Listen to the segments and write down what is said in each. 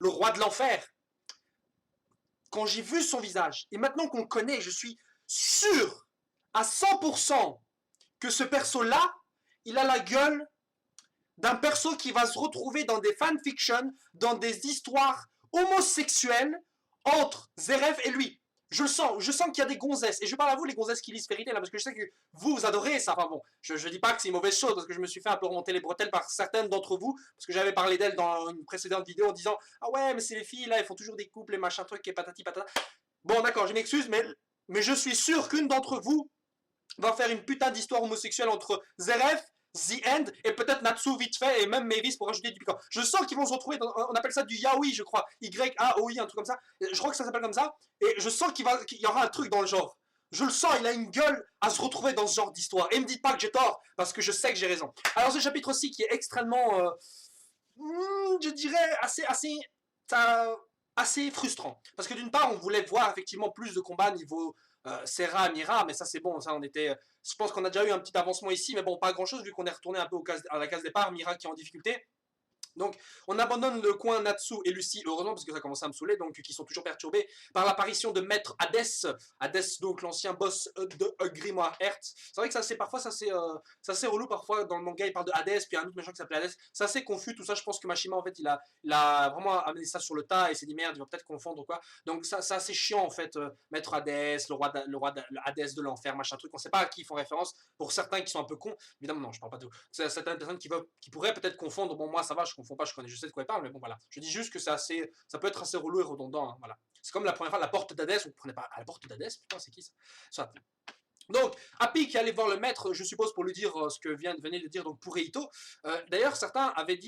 le roi de l'enfer. Quand j'ai vu son visage, et maintenant qu'on le connaît, je suis sûr à 100% que ce perso-là, il a la gueule d'un perso qui va se retrouver dans des fanfictions, dans des histoires homosexuelles entre Zeref et lui. Je sens qu'il y a des gonzesses, et je parle à vous les gonzesses qui lisent Fairy Tail, là, parce que je sais que vous adorez ça, enfin bon, je dis pas que c'est une mauvaise chose, parce que je me suis fait un peu remonter les bretelles par certaines d'entre vous, parce que j'avais parlé d'elles dans une précédente vidéo en disant « Ah ouais, mais c'est les filles, là, elles font toujours des couples, et machin truc, et patati patata. » Bon, d'accord, je m'excuse, mais je suis sûr qu'une d'entre vous va faire une putain d'histoire homosexuelle entre Zeref, The End, et peut-être Natsu vite fait, et même Mavis pour rajouter du piquant. Je sens qu'ils vont se retrouver dans, on appelle ça du yaoi, je crois, Y-A-O-I, un truc comme ça, je crois que ça s'appelle comme ça, et je sens qu'il y aura un truc dans le genre. Je le sens, il a une gueule à se retrouver dans ce genre d'histoire. Et me dites pas que j'ai tort, parce que je sais que j'ai raison. Alors ce chapitre aussi qui est extrêmement, je dirais, assez frustrant. Parce que d'une part, on voulait voir effectivement plus de combats niveau Serra, Mira, mais ça c'est bon, ça on était... Je pense qu'on a déjà eu un petit avancement ici, mais bon, pas grand chose vu qu'on est retourné un peu à la case départ, Mira qui est en difficulté. Donc, on abandonne le coin Natsu et Lucie, heureusement, parce que ça commence à me saouler, donc qui sont toujours perturbés par l'apparition de Maître Hadès, Hadès, donc l'ancien boss de Grimoire Hertz. C'est vrai que ça, c'est parfois, ça c'est relou, parfois, dans le manga, il parle de Hadès, puis un autre méchant qui s'appelle Hadès. C'est assez confus, tout ça, je pense que Mashima, en fait, il a vraiment amené ça sur le tas, et s'est dit, merde, il va peut-être confondre, quoi. Donc, ça, c'est assez chiant, en fait, Maître Hadès, le roi Hadès de l'enfer, machin truc, on sait pas à qui ils font référence, pour certains qui sont un peu cons, évidemment, non, je parle pas de vous. C'est certaines personnes qui pourraient peut-être confondre, bon, moi, ça va, je confonds pas, je sais de quoi il parle, mais bon voilà. Je dis juste que ça peut être assez relou et redondant, hein, voilà. C'est comme la première fois, la porte d'Hadès, vous ne prenez pas à la porte d'Hadès, putain c'est qui ça, ça. Donc, Happy qui allait voir le maître, je suppose pour lui dire ce que venait de dire donc pour Eito. D'ailleurs, certains avaient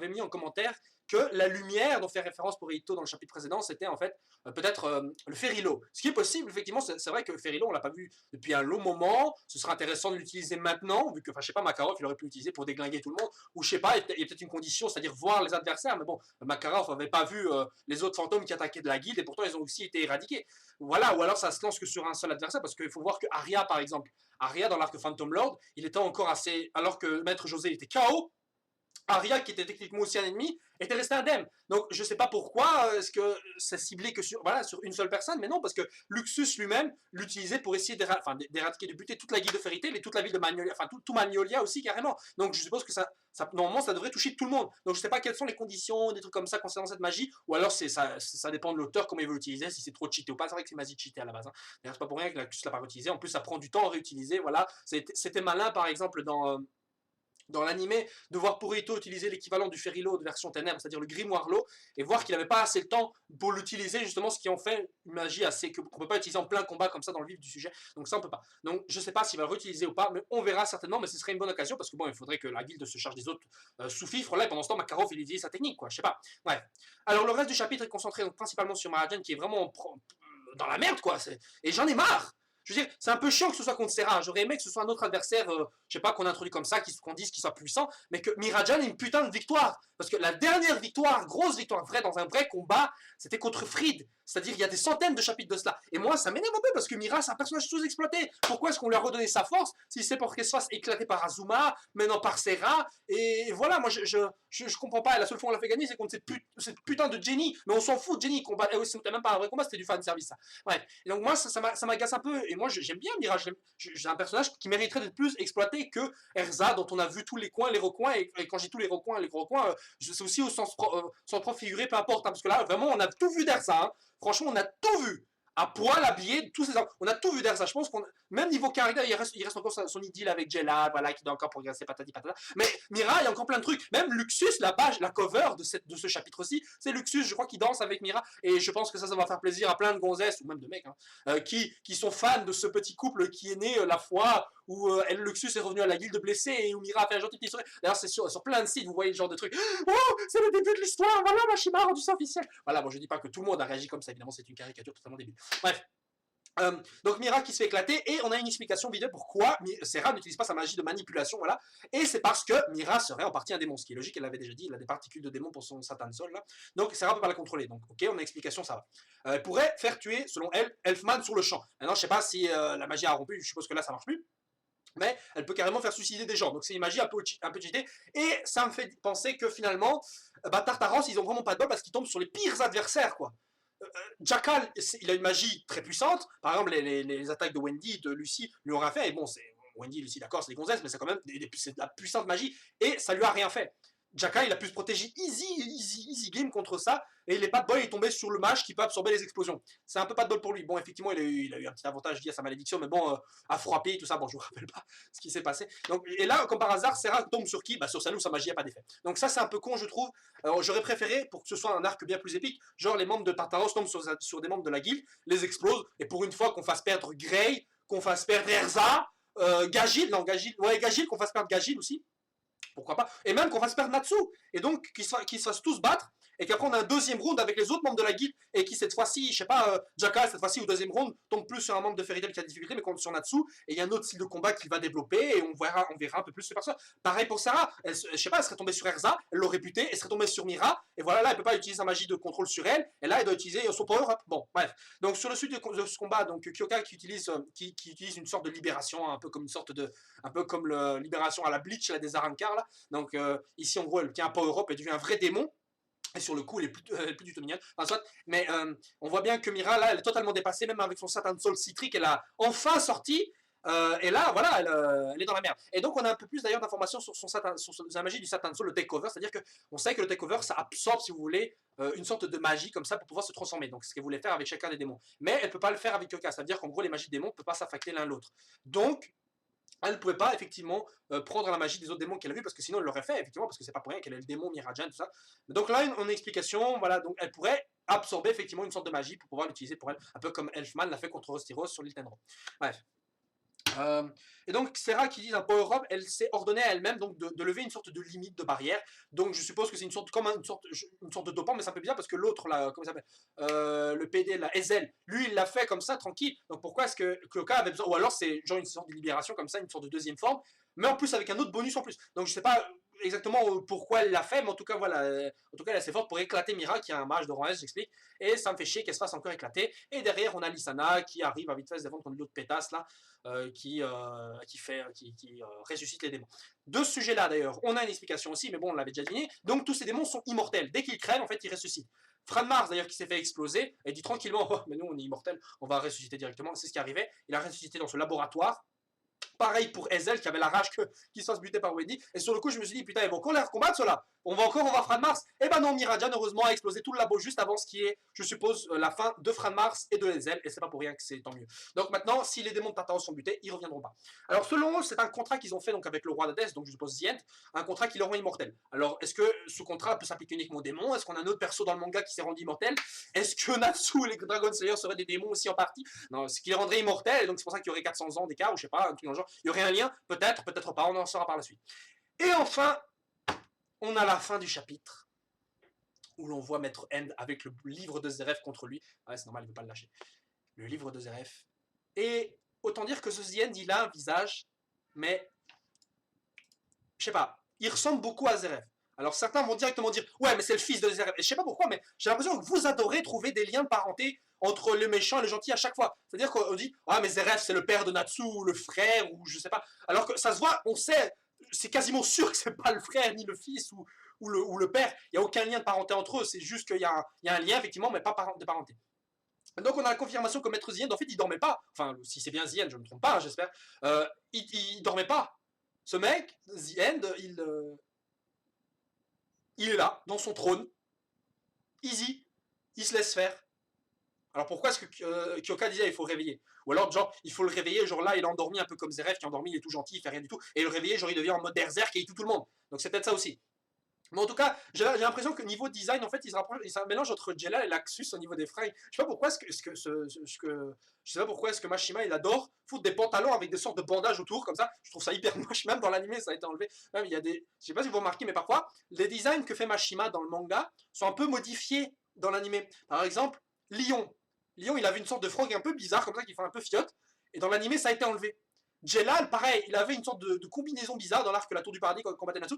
mis en commentaire que la lumière dont fait référence pour Eito dans le chapitre précédent, c'était en fait peut-être le Ferrilo. Ce qui est possible, effectivement, c'est vrai que le Ferrilo, on l'a pas vu depuis un long moment. Ce serait intéressant de l'utiliser maintenant, vu que, enfin, je sais pas, Makarov, il aurait pu l'utiliser pour déglinguer tout le monde, ou je sais pas, il y a peut-être une condition, c'est-à-dire voir les adversaires, mais bon, Makarov n'avait pas vu les autres fantômes qui attaquaient de la guilde, et pourtant ils ont aussi été éradiqués. Voilà, ou alors ça se lance que sur un seul adversaire, parce qu'il faut voir que Arya, par exemple, Arya dans l'arc Phantom Lord, il était encore assez, alors que Maître José était KO, Arya, qui était techniquement aussi un ennemi, était resté indemne. Donc je sais pas pourquoi est-ce que c'est ciblé que sur une seule personne, mais non, parce que Luxus lui-même l'utilisait pour essayer d'éradiquer, de buter toute la guilde de Fairy Tail et toute la ville de Magnolia, enfin tout Magnolia aussi carrément. Donc je suppose que normalement ça devrait toucher tout le monde. Donc je sais pas quelles sont les conditions, des trucs comme ça concernant cette magie, ou alors ça dépend de l'auteur, comment il veut l'utiliser, si c'est trop cheaté ou pas. C'est vrai que c'est magie cheatée à la base. Hein. D'ailleurs c'est pas pour rien que Luxus l'a pas réutilisé. En plus ça prend du temps à réutiliser. Voilà, c'était malin par exemple dans l'animé, de voir Purito utiliser l'équivalent du Ferrilo de version ténèbres, c'est-à-dire le Grimoire Lot, et voir qu'il n'avait pas assez de temps pour l'utiliser, justement, ce qui en fait une magie assez qu'on ne peut pas utiliser en plein combat comme ça dans le vif du sujet. Donc ça, on peut pas. Donc je sais pas s'il va le réutiliser ou pas, mais on verra certainement, mais ce serait une bonne occasion, parce que bon, il faudrait que la guilde se charge des autres sous-fifres, là, et pendant ce temps, Makarov, il utilise sa technique, quoi, je sais pas. Bref. Alors le reste du chapitre est concentré donc, principalement sur Maharajan, qui est vraiment dans la merde, quoi, et j'en ai marre. Je veux dire, c'est un peu chiant que ce soit contre Serra. J'aurais aimé que ce soit un autre adversaire, je sais pas, qu'on introduit comme ça, qu'on dise qu'il soit puissant, mais que Mirajan ait une putain de victoire. Parce que la dernière victoire, grosse victoire vraie, dans un vrai combat, c'était contre Fried. C'est-à-dire, il y a des centaines de chapitres de cela. Et moi, ça m'énerve un peu parce que Mira, c'est un personnage sous-exploité. Pourquoi est-ce qu'on lui a redonné sa force si c'est pour qu'elle se fasse éclater par Azuma, maintenant par Serra? Et voilà, moi, je comprends pas. Et la seule fois où on l'a fait gagner, c'est contre cette putain de Jenny. Mais on s'en fout de Jenny. Combat, c'était même pas un vrai combat, c'était du fan service, ça. Bref. Et donc, moi, ça m'agace un peu. Et moi, j'aime bien Mira. J'ai un personnage qui mériterait d'être plus exploité que Erza, dont on a vu tous les coins, les recoins. Et quand j'ai tous les recoins, c'est aussi au sens propre figuré, peu importe. Hein, parce que là, vraiment, on a tout vu d'Erza. Hein. Franchement, on a tout vu. À poil, habillé, tous ces hommes. On a tout vu d'Erza. Je pense qu'on, même niveau caractère, il reste encore son idylle avec Jella, voilà, qui doit encore progresser, patati patata. Mais Mira, il y a encore plein de trucs. Même Luxus, la page, la cover de ce chapitre-ci, c'est Luxus, je crois, qui danse avec Mira. Et je pense que ça va faire plaisir à plein de gonzesses, ou même de mecs, hein, qui sont fans de ce petit couple qui est né la fois où Luxus est revenu à la guilde blessée et où Mira a fait un gentil petit sourire. D'ailleurs, c'est sur plein de sites, vous voyez le genre de truc. Oh, c'est le début de l'histoire, voilà, Mashima a rendu ça officiel. Voilà, bon, je dis pas que tout le monde a réagi comme ça, évidemment, c'est une caricature totalement débile. Bref. Donc Mira qui se fait éclater et on a une explication visuelle pourquoi Serra n'utilise pas sa magie de manipulation, voilà, et c'est parce que Mira serait en partie un démon, ce qui est logique, elle l'avait déjà dit, il a des particules de démon pour son Satan Soul, là, donc Serra peut pas la contrôler, donc ok, on a explication, ça va. Elle pourrait faire tuer, selon elle, Elfman sur le champ. Maintenant je sais pas si la magie a rompu, je suppose que là ça marche plus. mais elle peut carrément faire suicider des gens. Donc c'est une magie un peu cheatée. Et ça me fait penser que finalement, bah, Tartaros, ils ont vraiment pas de bol parce qu'ils tombent sur les pires adversaires, quoi. Jackal, il a une magie très puissante. Par exemple, les attaques de Wendy, de Lucie lui ont rien fait. Et bon, c'est Wendy, Lucie, d'accord, c'est des gonzesses, mais c'est quand même c'est de la puissante magie. Et ça lui a rien fait. Jackal, il a pu se protéger easy game contre ça. Et il n'est pas de bol, il est tombé sur le mage qui peut absorber les explosions. C'est un peu pas de bol pour lui. Bon, effectivement, il a eu un petit avantage lié à sa malédiction, mais bon, à frapper et tout ça, bon, je vous rappelle pas ce qui s'est passé. Donc, et là, comme par hasard, Serra tombe sur qui? Bah, sur Salou, sa magie n'a pas d'effet. Donc ça, c'est un peu con, je trouve. J'aurais préféré, pour que ce soit un arc bien plus épique, genre les membres de Tartaros tombent sur des membres de la guilde, les explosent, et pour une fois qu'on fasse perdre Grey, qu'on fasse perdre Erza, Gagil, non, Gagil, ouais, Gagil, qu'on fasse perdre Gagil aussi, pourquoi pas, et même qu'on fasse perdre Natsu, et donc qu'ils se fassent tous battre, et qu'après on a un deuxième round avec les autres membres de la guilde, et qui cette fois-ci, je sais pas, Jackal cette fois-ci au deuxième round tombe plus sur un membre de Fairy Tail qui a des difficultés, mais compte sur Natsu, et il y a un autre style de combat qu'il va développer, et on verra un peu plus ce personnage. Pareil pour Sarah, je sais pas, elle serait tombée sur Erza, elle l'aurait buté, elle serait tombée sur Mira, et voilà, là elle peut pas utiliser sa magie de contrôle sur elle, et là elle doit utiliser son power up. Bon, bref. Donc sur le suite de ce combat, donc Kyoka qui utilise une sorte de libération, un peu comme une sorte de, un peu comme la libération à la Bleach, là, des Arrancar, là. Donc ici en gros elle tient un power up et devient un vrai démon. Et sur le coup, elle est plus du tout mignonne. Enfin, soit, mais on voit bien que Mira, là, elle est totalement dépassée, même avec son Satan Soul citrique, elle a enfin sorti. Et là, voilà, elle est dans la merde. Et donc, on a un peu plus d'ailleurs d'informations sur la magie du Satan Soul, le takeover. C'est-à-dire qu'on sait que le takeover, ça absorbe, si vous voulez, une sorte de magie comme ça pour pouvoir se transformer. Donc, c'est ce qu'elle voulait faire avec chacun des démons. Mais elle ne peut pas le faire avec Kyoka. C'est-à-dire qu'en gros, les magies de démons ne peuvent pas s'affecter l'un l'autre. Donc, elle ne pouvait pas effectivement prendre la magie des autres démons qu'elle a vu parce que sinon elle l'aurait fait effectivement parce que c'est pas pour rien qu'elle est le démon Mirajan tout ça. Donc là on a une explication, voilà, donc elle pourrait absorber effectivement une sorte de magie pour pouvoir l'utiliser pour elle, un peu comme Elfman l'a fait contre Rostiros sur l'île Tenro. Bref. Euh, et donc Serra qui dit un power-up, elle s'est ordonnée à elle-même donc de lever une sorte de limite de barrière. Donc je suppose que c'est une sorte comme une sorte de dopant, mais c'est un peu bizarre parce que l'autre là, comment ça s'appelle, le PD là, Ezel, lui il l'a fait comme ça tranquille. Donc pourquoi est-ce que Cloka avait besoin, ou alors c'est genre une sorte de libération comme ça, une sorte de deuxième forme, mais en plus avec un autre bonus en plus. Donc je sais pas exactement pourquoi elle l'a fait, mais en tout cas voilà, en tout cas elle est assez forte pour éclater Mira qui est un mage de rang S, j'explique. Et ça me fait chier qu'elle se fasse encore éclater. Et derrière on a Lissana qui arrive à vite fait se défendre contre l'autre pétasse là. Qui ressuscite les démons. De ce sujet-là, d'ailleurs, on a une explication aussi, mais bon, on l'avait déjà deviné. Donc, tous ces démons sont immortels. Dès qu'ils crèvent, en fait, ils ressuscitent. Fran Mars, d'ailleurs, qui s'est fait exploser, et dit tranquillement, oh, mais nous, on est immortels, on va ressusciter directement. C'est ce qui arrivait. Il a ressuscité dans ce laboratoire. Pareil pour Ezel qui avait la rage qu'il se fasse buter par Wendy. Et sur le coup, je me suis dit, putain, ils vont encore les recombattre ceux-là. On va Fran Mars. Et ben non, Mirajan, heureusement, a explosé tout le labo juste avant ce qui est, je suppose, la fin de Fran Mars et de Ezel. Et c'est pas pour rien que c'est tant mieux. Donc maintenant, si les démons de Tartaros sont butés, ils reviendront pas. Alors selon eux, c'est un contrat qu'ils ont fait donc avec le roi d'Hadès, donc je suppose Zient, un contrat qui leur rend immortel. Alors est-ce que ce contrat peut s'appliquer uniquement aux démons? Est-ce qu'on a un autre perso dans le manga qui s'est rendu immortel? Est-ce que Natsu et les Dragon Slayer seraient des démons aussi en partie? Non, ce qui les rendrait immortels, et donc c'est pour ça qu'il y aurait 400 ans d'écart, ou je sais pas, un truc dans le genre. Il y aurait un lien, peut-être, peut-être pas, on en saura par la suite. Et enfin, on a la fin du chapitre où l'on voit Maître End avec le livre de Zeref contre lui. Ouais, c'est normal, il ne veut pas le lâcher. Le livre de Zeref. Et autant dire que ce End, il a un visage, mais je sais pas, il ressemble beaucoup à Zeref. Alors certains vont directement dire ouais mais c'est le fils de Zeref. Et je sais pas pourquoi, mais j'ai l'impression que vous adorez trouver des liens de parenté entre le méchant et le gentil à chaque fois. C'est-à-dire qu'on dit ah mais Zeref c'est le père de Natsu, ou le frère, ou je sais pas. Alors que ça se voit, on sait, c'est quasiment sûr que c'est pas le frère ni le fils ou le père. Il n'y a aucun lien de parenté entre eux. C'est juste qu'il y a un lien effectivement, mais pas de parenté. Donc on a la confirmation que Maître Zien, en fait, il dormait pas. Enfin, si c'est bien Zien, je ne me trompe pas, hein, j'espère. Il dormait pas. Ce mec, Zien, il est là, dans son trône, easy, il se laisse faire. Alors pourquoi est-ce que Kyoka disait il faut le réveiller? Ou alors genre il faut le réveiller, genre là il est endormi un peu comme Zeref qui est endormi, il est tout gentil, il fait rien du tout, et le réveiller genre il devient en mode berserk et il tue tout le monde. Donc c'est peut-être ça aussi. Mais en tout cas, j'ai l'impression que niveau design, en fait, il se mélange entre Jella et Laxus au niveau des fringues. Je sais pas pourquoi je sais pas pourquoi est-ce que Mashima il adore foutre des pantalons avec des sortes de bandages autour comme ça. Je trouve ça hyper moche. Même dans l'anime, ça a été enlevé. Même il y a des, je sais pas si vous remarquez, mais parfois les designs que fait Mashima dans le manga sont un peu modifiés dans l'anime. Par exemple, Lion. Lion, il avait une sorte de fringue un peu bizarre comme ça qui fait un peu fiotte. Et dans l'anime, ça a été enlevé. Jelal, pareil, il avait une sorte de combinaison bizarre dans l'arc La Tour du Paradis quand il combattait Natsu,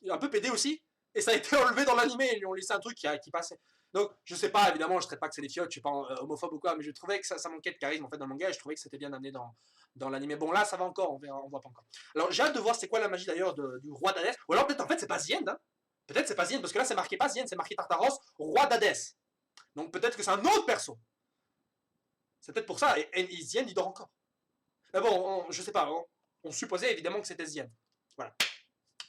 un peu pédé aussi. Et ça a été enlevé dans l'animé, ils lui ont laissé un truc qui passait. Donc, je sais pas, évidemment, je ne traite pas que c'est des fiottes, je suis pas homophobe ou quoi, mais je trouvais que ça manquait de charisme en fait dans le manga et je trouvais que c'était bien amené dans l'animé. Bon, là, ça va encore, on verra, on voit pas encore. Alors, j'ai hâte de voir c'est quoi la magie d'ailleurs du roi d'Hadès. Ou alors, peut-être en fait, c'est pas Zien, hein. Peut-être c'est pas Zien, parce que là, c'est marqué pas Zien, c'est marqué Tartaros, roi d'Hadès. Donc, peut-être que c'est un autre perso. C'est peut-être pour ça, et Zien, il dort encore. Mais bon, je sais pas, on supposait évidemment que c'était Zien. Voilà.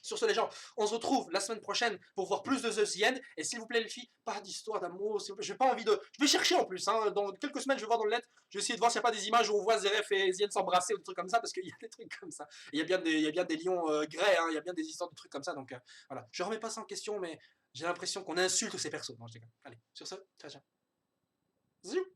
Sur ce, les gens, on se retrouve la semaine prochaine pour voir plus de The Zien. Et s'il vous plaît, les filles, pas d'histoire d'amour. Je n'ai pas envie de. Je vais chercher en plus. Hein. Dans quelques semaines, je vais voir dans le net. Je vais essayer de voir s'il n'y a pas des images où on voit Zeref et Zien s'embrasser ou des trucs comme ça. Parce qu'il y a des trucs comme ça. Il y a bien des lions grès. Hein. Il y a bien des histoires de trucs comme ça. Donc voilà. Je ne remets pas ça en question, mais j'ai l'impression qu'on insulte ces personnes. Non, je déconne. Allez, sur ce, ciao, ciao. Ziou.